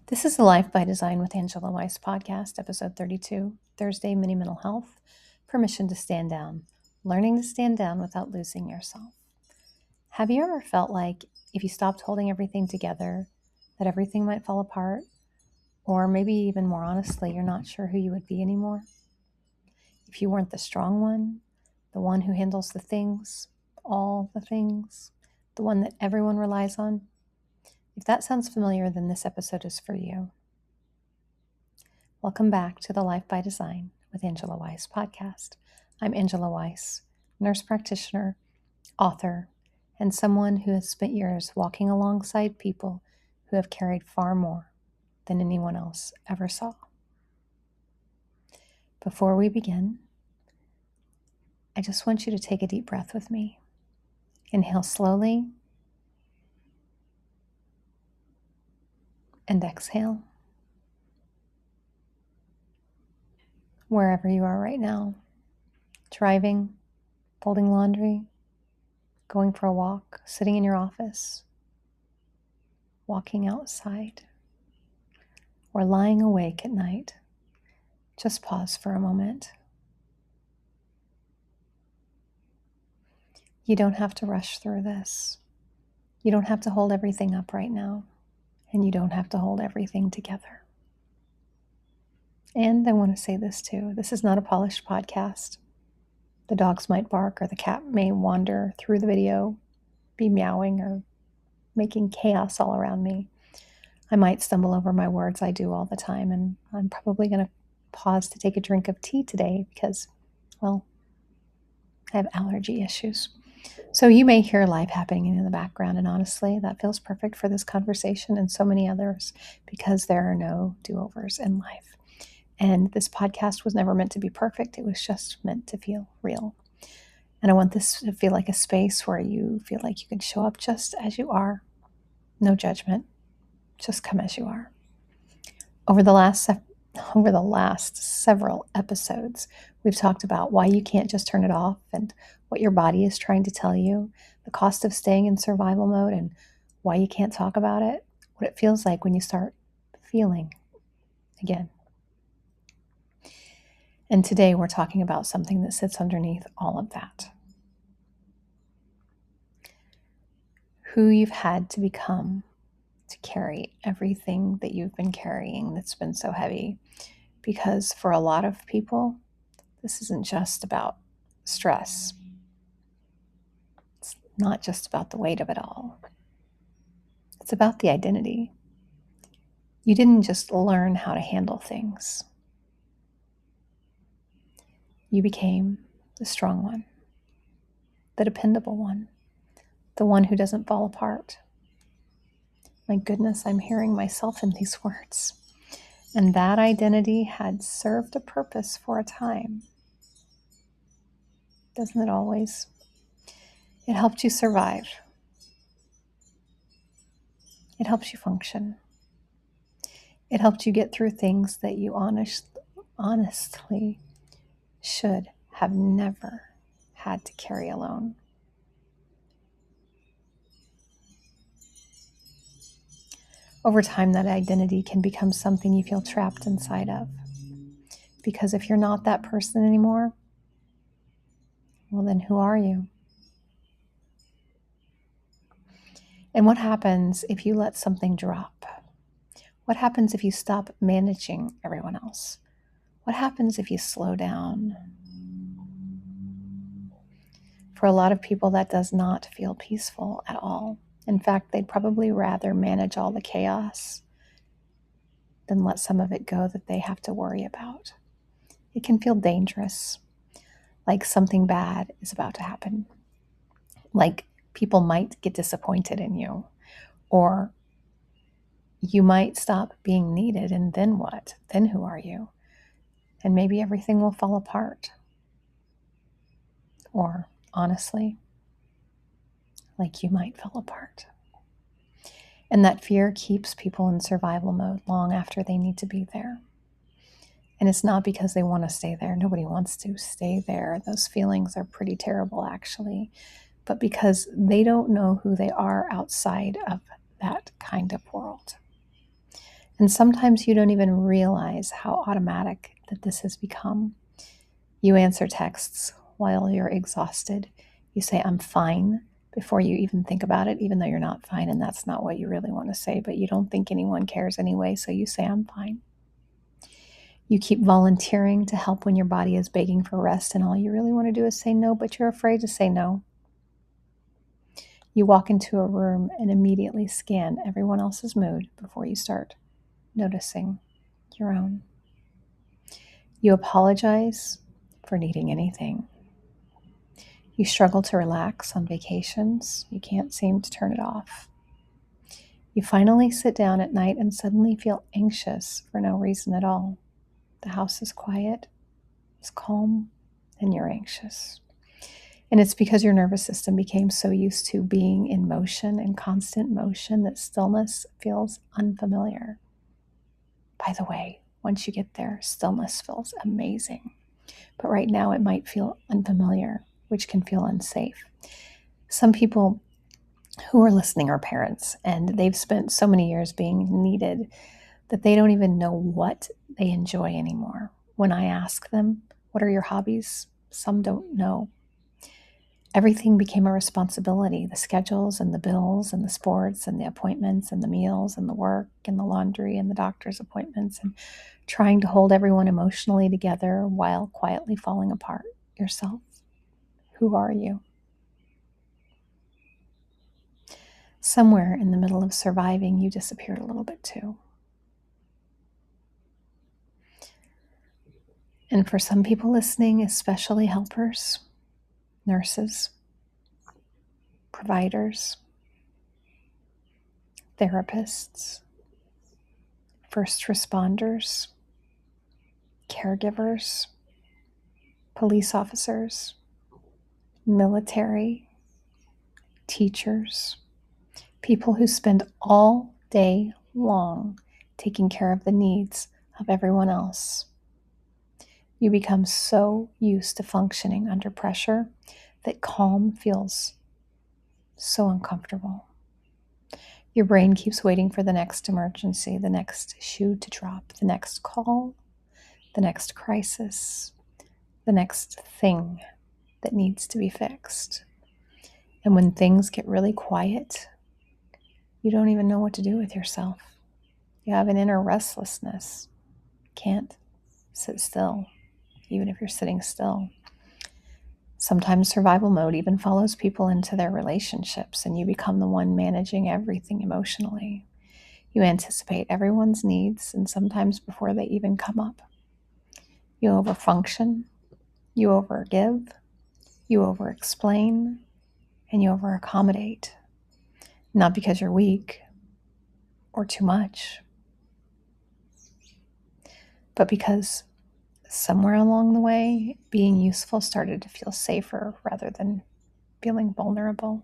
This is the Life by Design with Angela Weiss Podcast, episode 32, Thursday, Mini Mental Health, Permission to Stand Down, Learning to Stand Down Without Losing Yourself. Have you ever felt like if you stopped holding everything together, that everything might fall apart? Or maybe even more honestly, you're not sure who you would be anymore? If you weren't the strong one, the one who handles the things, all the things, the one that everyone relies on? If that sounds familiar, then this episode is for you. Welcome back to the Life by Design with Angela Weiss Podcast. I'm Angela Weiss, nurse practitioner, author, and someone who has spent years walking alongside people who have carried far more than anyone else ever saw. Before we begin, I just want you to take a deep breath with me. Inhale slowly and exhale. Wherever you are right now, driving, folding laundry, going for a walk, sitting in your office, walking outside, or lying awake at night, just pause for a moment. You don't have to rush through this. You don't have to hold everything up right now, and you don't have to hold everything together. And I want to say this too. This is not a polished podcast. The dogs might bark or the cat may wander through the video, be meowing or making chaos all around me. I might stumble over my words. I do all the time, and I'm probably going to pause to take a drink of tea today because, well, I have allergy issues. So you may hear life happening in the background, and honestly, that feels perfect for this conversation and so many others because there are no do-overs in life. And this podcast was never meant to be perfect. It was just meant to feel real. And I want this to feel like a space where you feel like you can show up just as you are. No judgment. Just come as you are. Over the last several episodes, we've talked about why you can't just turn it off and what your body is trying to tell you, the cost of staying in survival mode, and why you can't talk about it, what it feels like when you start feeling again. And today we're talking about something that sits underneath all of that. Who you've had to become to carry everything that you've been carrying that's been so heavy. Because for a lot of people, this isn't just about stress. It's not just about the weight of it all. It's about the identity. You didn't just learn how to handle things. You became the strong one, the dependable one, the one who doesn't fall apart. My goodness, I'm hearing myself in these words. And that identity had served a purpose for a time. Doesn't it always? It helped you survive. It helps you function. It helped you get through things that you honestly should have never had to carry alone. Over time, that identity can become something you feel trapped inside of. Because if you're not that person anymore, well, then who are you? And what happens if you let something drop? What happens if you stop managing everyone else? What happens if you slow down? For a lot of people, that does not feel peaceful at all. In fact, they'd probably rather manage all the chaos than let some of it go that they have to worry about. It can feel dangerous, like something bad is about to happen, like people might get disappointed in you, or you might stop being needed, and then what? Then who are you? And maybe everything will fall apart. Or honestly, like you might fall apart. And that fear keeps people in survival mode long after they need to be there. And it's not because they want to stay there. Nobody wants to stay there. Those feelings are pretty terrible, actually. But because they don't know who they are outside of that kind of world. And sometimes you don't even realize how automatic that this has become. You answer texts while you're exhausted. You say, "I'm fine," before you even think about it, even though you're not fine and that's not what you really want to say, but you don't think anyone cares anyway, so you say, "I'm fine." You keep volunteering to help when your body is begging for rest and all you really want to do is say no, but you're afraid to say no. You walk into a room and immediately scan everyone else's mood before you start noticing your own. You apologize for needing anything. You struggle to relax on vacations. You can't seem to turn it off. You finally sit down at night and suddenly feel anxious for no reason at all. The house is quiet, it's calm, and you're anxious. And it's because your nervous system became so used to being in motion and constant motion that stillness feels unfamiliar. By the way, once you get there, stillness feels amazing. But right now it might feel unfamiliar, which can feel unsafe. Some people who are listening are parents, and they've spent so many years being needed that they don't even know what they enjoy anymore. When I ask them, "What are your hobbies?" some don't know. Everything became a responsibility, the schedules and the bills and the sports and the appointments and the meals and the work and the laundry and the doctor's appointments and trying to hold everyone emotionally together while quietly falling apart. Yourself, who are you? Somewhere in the middle of surviving, you disappeared a little bit too. And for some people listening, especially helpers, nurses, providers, therapists, first responders, caregivers, police officers, military, teachers, people who spend all day long taking care of the needs of everyone else. You become so used to functioning under pressure that calm feels so uncomfortable. Your brain keeps waiting for the next emergency, the next shoe to drop, the next call, the next crisis, the next thing that needs to be fixed. And when things get really quiet, you don't even know what to do with yourself. You have an inner restlessness. Can't sit still, even if you're sitting still. Sometimes survival mode even follows people into their relationships, and you become the one managing everything emotionally. You anticipate everyone's needs, and sometimes before they even come up. You overfunction, you overgive, you overexplain, and you overaccommodate. Not because you're weak or too much, but because somewhere along the way, being useful started to feel safer rather than feeling vulnerable.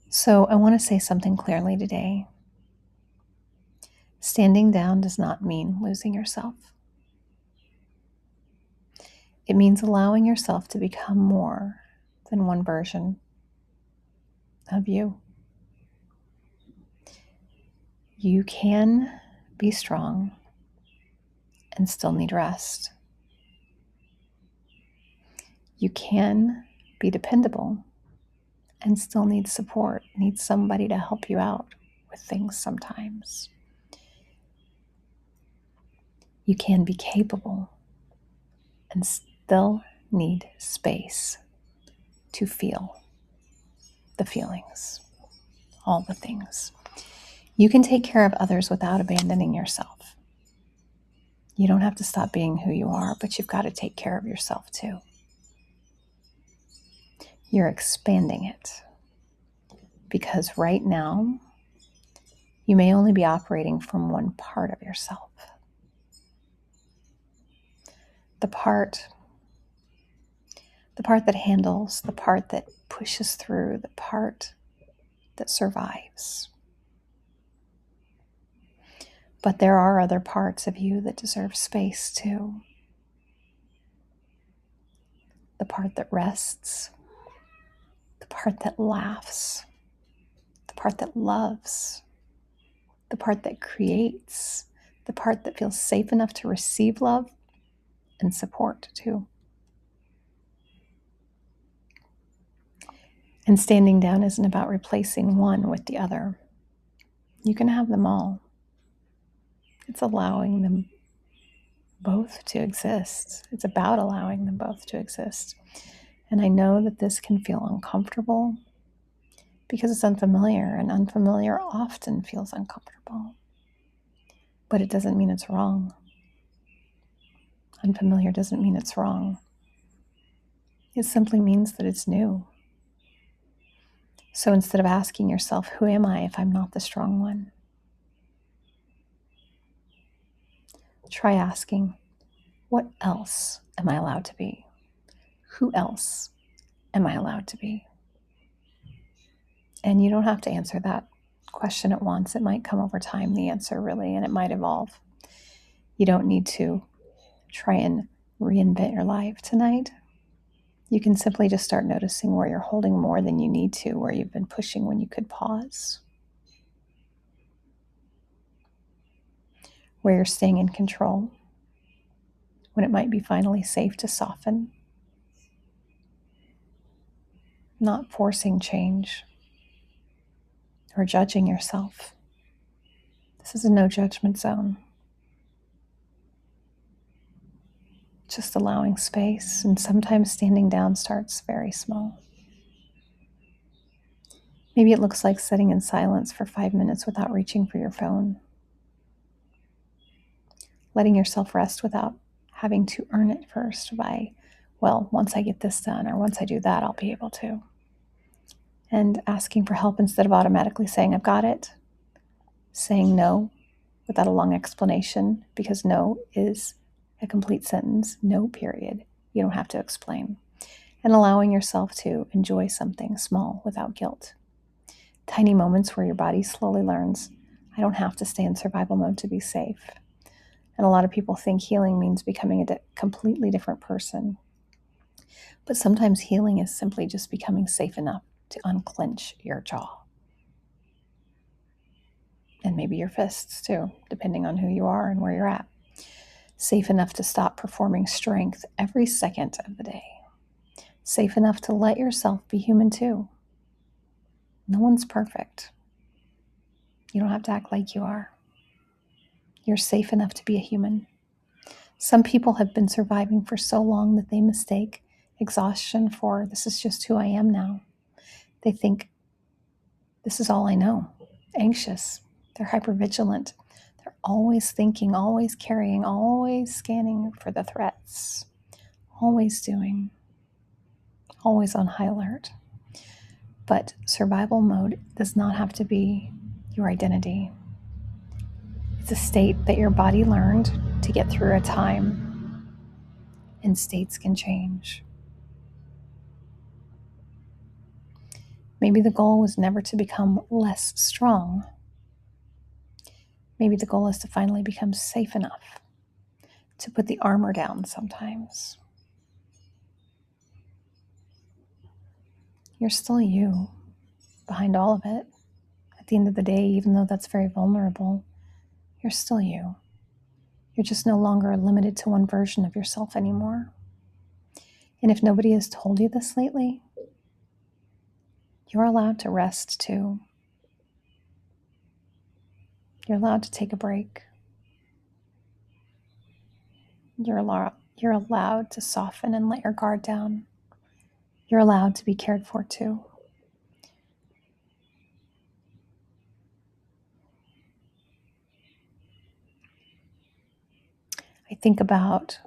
So I want to say something clearly today. Standing down does not mean losing yourself. It means allowing yourself to become more than one version of you. You can be strong and still need rest. You can be dependable and still need support, need somebody to help you out with things sometimes. You can be capable and still need space to feel the feelings, all the things. You can take care of others without abandoning yourself. You don't have to stop being who you are, but you've got to take care of yourself too. You're expanding it because right now you may only be operating from one part of yourself. The part that handles, the part that pushes through, the part that survives. But there are other parts of you that deserve space too. The part that rests, the part that laughs, the part that loves, the part that creates, the part that feels safe enough to receive love and support too. And standing down isn't about replacing one with the other. You can have them all. It's allowing them both to exist. It's about allowing them both to exist. And I know that this can feel uncomfortable because it's unfamiliar, and unfamiliar often feels uncomfortable. But it doesn't mean it's wrong. Unfamiliar doesn't mean it's wrong. It simply means that it's new. So instead of asking yourself, who am I if I'm not the strong one? Try asking, what else am I allowed to be? Who else am I allowed to be? And you don't have to answer that question at once. It might come over time, the answer really, and it might evolve. You don't need to try and reinvent your life tonight. You can simply just start noticing where you're holding more than you need to, where you've been pushing when you could pause, where you're staying in control when it might be finally safe to soften, not forcing change or judging yourself. This is a no judgment zone. Just allowing space, and sometimes standing down starts very small. Maybe it looks like sitting in silence for 5 minutes without reaching for your phone. Letting yourself rest without having to earn it first by, well, once I get this done or once I do that, I'll be able to. And asking for help instead of automatically saying, I've got it. Saying no without a long explanation, because no is a complete sentence, no period. You don't have to explain. And allowing yourself to enjoy something small without guilt. Tiny moments where your body slowly learns, I don't have to stay in survival mode to be safe. And a lot of people think healing means becoming a completely different person. But sometimes healing is simply just becoming safe enough to unclench your jaw. And maybe your fists too, depending on who you are and where you're at. Safe enough to stop performing strength every second of the day. Safe enough to let yourself be human too. No one's perfect. You don't have to act like you are. You're safe enough to be a human. Some people have been surviving for so long that they mistake exhaustion for, this is just who I am now. They think, this is all I know. Anxious. They're hypervigilant. They're always thinking, always carrying, always scanning for the threats. Always doing. Always on high alert. But survival mode does not have to be your identity. It's a state that your body learned to get through a time, and states can change. Maybe the goal was never to become less strong. Maybe the goal is to finally become safe enough to put the armor down sometimes. You're still you behind all of it. At the end of the day, even though that's very vulnerable, you're still you. You're just no longer limited to one version of yourself anymore. And if nobody has told you this lately, you're allowed to rest too. You're allowed to take a break. You're allowed to soften and let your guard down. You're allowed to be cared for too. I think about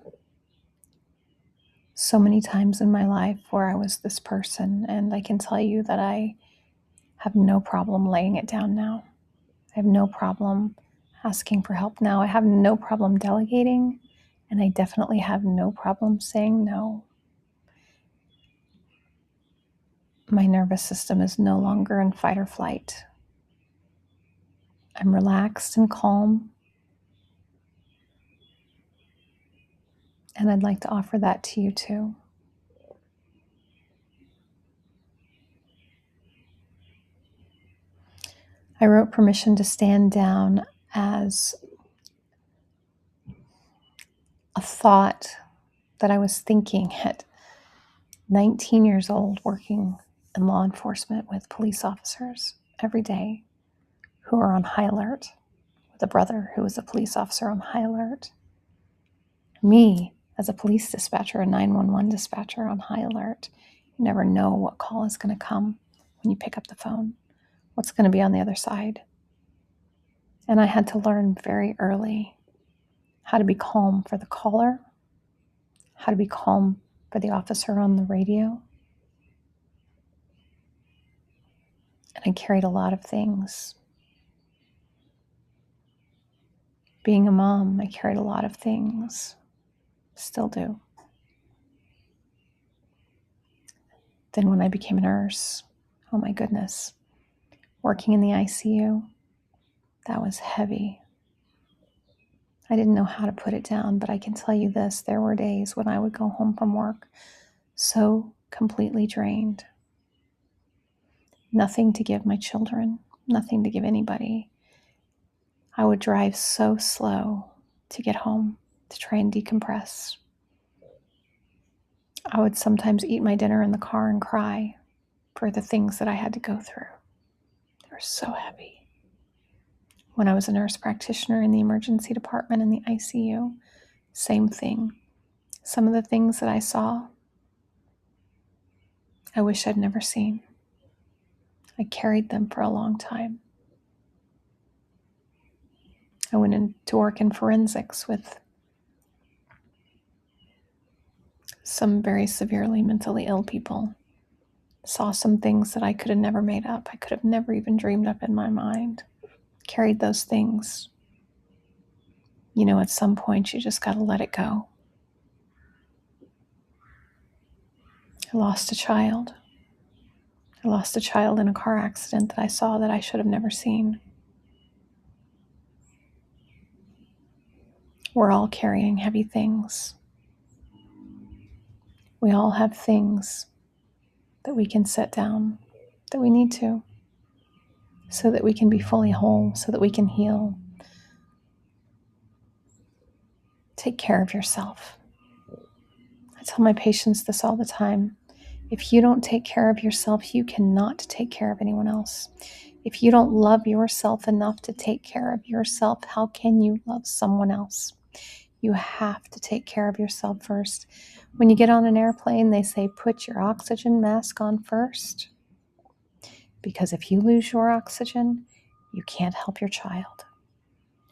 so many times in my life where I was this person, and I can tell you that I have no problem laying it down now. I have no problem asking for help now. I have no problem delegating, and I definitely have no problem saying no. My nervous system is no longer in fight or flight. I'm relaxed and calm, and I'd like to offer that to you too. I wrote permission to stand down as a thought that I was thinking at 19 years old, working in law enforcement with police officers every day who are on high alert, with a brother who was a police officer on high alert. Me, as a police dispatcher, a 911 dispatcher on high alert. You never know what call is going to come when you pick up the phone, what's going to be on the other side. And I had to learn very early how to be calm for the caller, how to be calm for the officer on the radio. And I carried a lot of things. Being a mom, I carried a lot of things. Still do. Then when I became a nurse, oh my goodness, working in the ICU, that was heavy. I didn't know how to put it down, but I can tell you this, there were days when I would go home from work so completely drained. Nothing to give my children, nothing to give anybody. I would drive so slow to get home to try and decompress. I would sometimes eat my dinner in the car and cry for the things that I had to go through. They were so heavy. When I was a nurse practitioner in the emergency department in the ICU, same thing. Some of the things that I saw, I wish I'd never seen. I carried them for a long time. I went into work in forensics with some very severely mentally ill people. Saw some things that I could have never made up. I could have never even dreamed up in my mind. Carried those things. You know, at some point you just got to let it go. I lost a child. I lost a child in a car accident that I saw that I should have never seen. We're all carrying heavy things. We all have things that we can set down, that we need to, so that we can be fully whole, so that we can heal. Take care of yourself. I tell my patients this all the time. If you don't take care of yourself, you cannot take care of anyone else. If you don't love yourself enough to take care of yourself, how can you love someone else? You have to take care of yourself first. When you get on an airplane, they say, put your oxygen mask on first. Because if you lose your oxygen, you can't help your child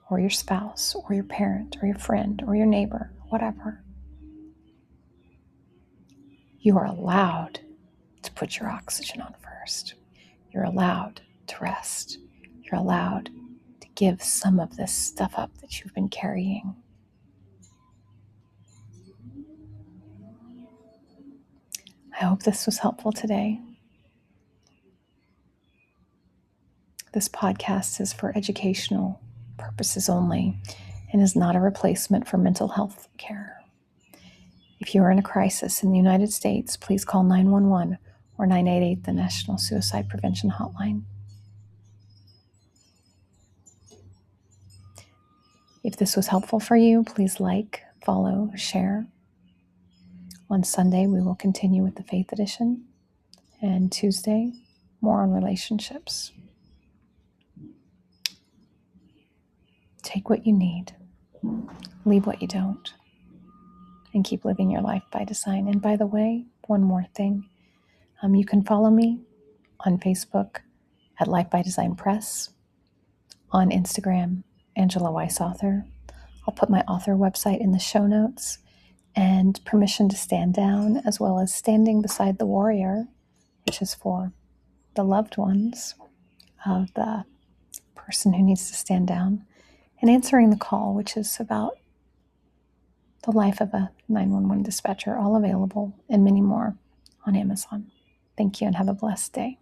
or your spouse or your parent or your friend or your neighbor, whatever. You are allowed to put your oxygen on first. You're allowed to rest. You're allowed to give some of this stuff up that you've been carrying. I hope this was helpful today. This podcast is for educational purposes only and is not a replacement for mental health care. If you are in a crisis in the United States, please call 911 or 988, the National Suicide Prevention Hotline. If this was helpful for you, please like, follow, share. On Sunday, we will continue with the Faith Edition, and Tuesday, more on relationships. Take what you need, leave what you don't, and keep living your life by design. And by the way, one more thing. You can follow me on Facebook at Life by Design Press, on Instagram, Angela Weiss Author. I'll put my author website in the show notes, and Permission to Stand Down, as well as Standing Beside the Warrior, which is for the loved ones of the person who needs to stand down, and Answering the Call, which is about the life of a 911 dispatcher, all available, and many more on Amazon. Thank you and have a blessed day.